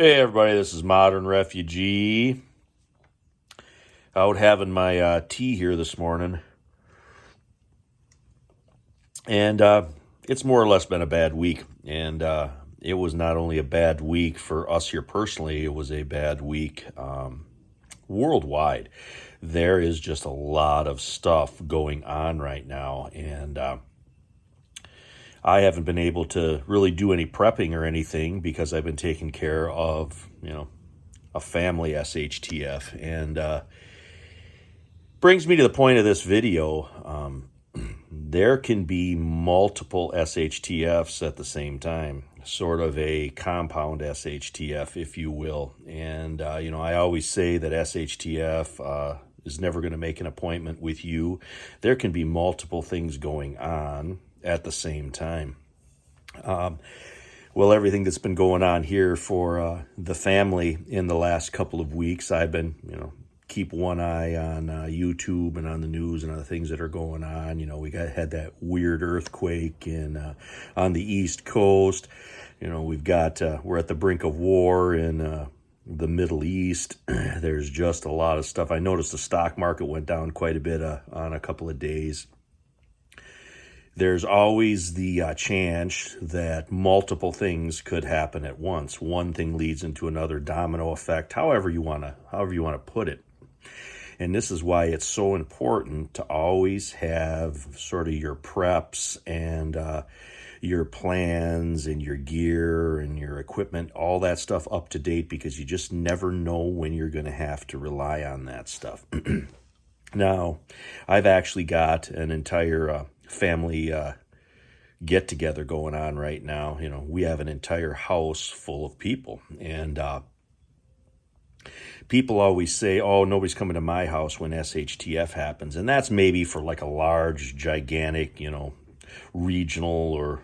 Hey everybody, this is Modern Refugee. Out having my tea here this morning. And it's more or less been a bad week. And it was not only a bad week for us here personally, it was a bad week worldwide. There is just a lot of stuff going on right now. And I haven't been able to really do any prepping or anything because I've been taking care of, a family SHTF. And brings me to the point of this video. There can be multiple SHTFs at the same time, sort of a compound SHTF, if you will. And, I always say that SHTF is never going to make an appointment with you. There can be multiple things going on at the same time. Well, everything that's been going on here for the family in the last couple of weeks, I've been, keep one eye on YouTube and on the news and on the things that are going on. We had that weird earthquake on the East Coast. We're at the brink of war in the Middle East. There's just a lot of stuff. I noticed the stock market went down quite a bit on a couple of days. There's always the chance that multiple things could happen at once. One thing leads into another, domino effect, however you want to put it. And this is why it's so important to always have sort of your preps and your plans and your gear and your equipment, all that stuff up to date, because you just never know when you're going to have to rely on that stuff. Now, I've actually got an entire family get-together going on right now. We have an entire house full of people, and people always say, oh, nobody's coming to my house when SHTF happens. And that's maybe for like a large, gigantic, regional or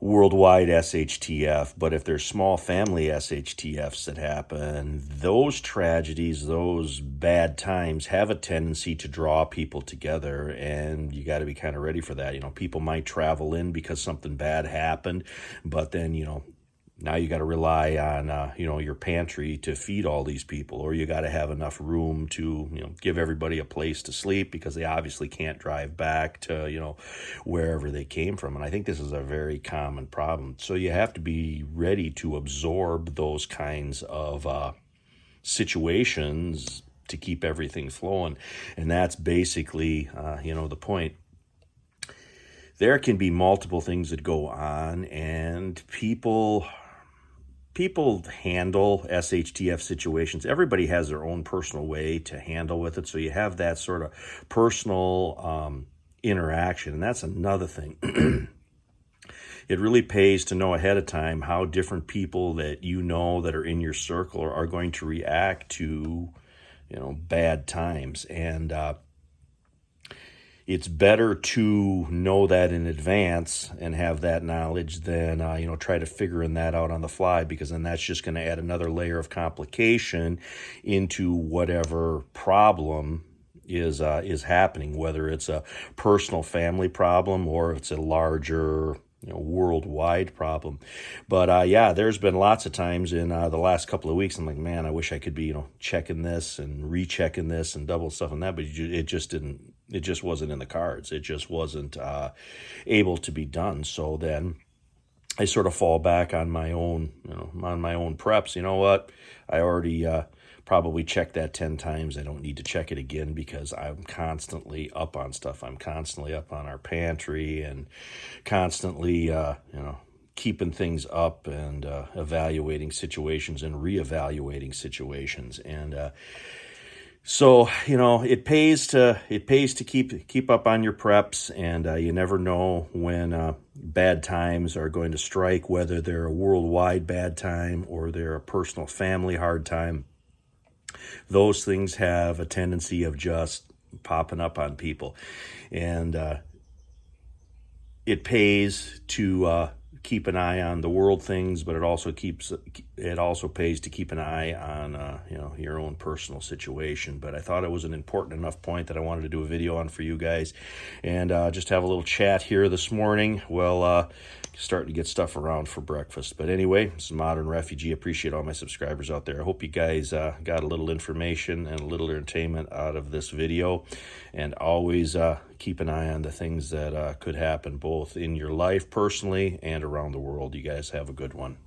worldwide SHTF. But if there's small family SHTFs that happen, those tragedies, those bad times have a tendency to draw people together, and you got to be kind of ready for that. People might travel in because something bad happened, but then, now you got to rely on, your pantry to feed all these people, or you got to have enough room to, give everybody a place to sleep because they obviously can't drive back to, wherever they came from. And I think this is a very common problem. So you have to be ready to absorb those kinds of situations to keep everything flowing. And that's basically, the point. There can be multiple things that go on, and people handle SHTF situations. Everybody has their own personal way to handle with it. So you have that sort of personal interaction. And that's another thing. It really pays to know ahead of time how different people that that are in your circle are going to react to, bad times. And it's better to know that in advance and have that knowledge than, try to figuring that out on the fly, because then that's just going to add another layer of complication into whatever problem is happening, whether it's a personal family problem or it's a larger, worldwide problem. But there's been lots of times in the last couple of weeks, I'm like, man, I wish I could be, checking this and rechecking this and double stuff on that, but it just wasn't in the cards. It just wasn't able to be done. So then I sort of fall back on my own, preps. You know what? I already probably checked that 10 times. I don't need to check it again because I'm constantly up on stuff. I'm constantly up on our pantry and constantly, keeping things up and evaluating situations and reevaluating situations. And so, it pays to keep up on your preps, and you never know when bad times are going to strike, whether they're a worldwide bad time or they're a personal family hard time. Those things have a tendency of just popping up on people, and it pays to keep an eye on the world things, but it also pays to keep an eye on your own personal situation. But I thought it was an important enough point that I wanted to do a video on for you guys, and just have a little chat here this morning. Well, starting to get stuff around for breakfast. But anyway, this is Modern Refugee. Appreciate all my subscribers out there. I hope you guys got a little information and a little entertainment out of this video, and always keep an eye on the things that could happen both in your life personally and around the world. You guys have a good one.